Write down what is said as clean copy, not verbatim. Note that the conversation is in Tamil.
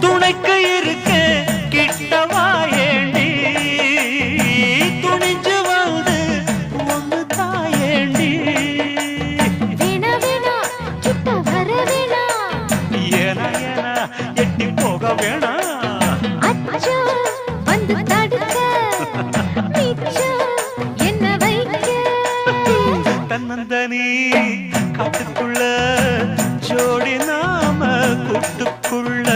துணைக்கு இருக்க கிட்டவா ஏண்டி துணிஞ்சு வந்து ஒன்று தாயேண்டி ஏனா ஏனா எட்டி போக வேணா தன்னந்தனி காட்டுக்குள்ள ஜோடி நாம கூட்டுக்குள்ள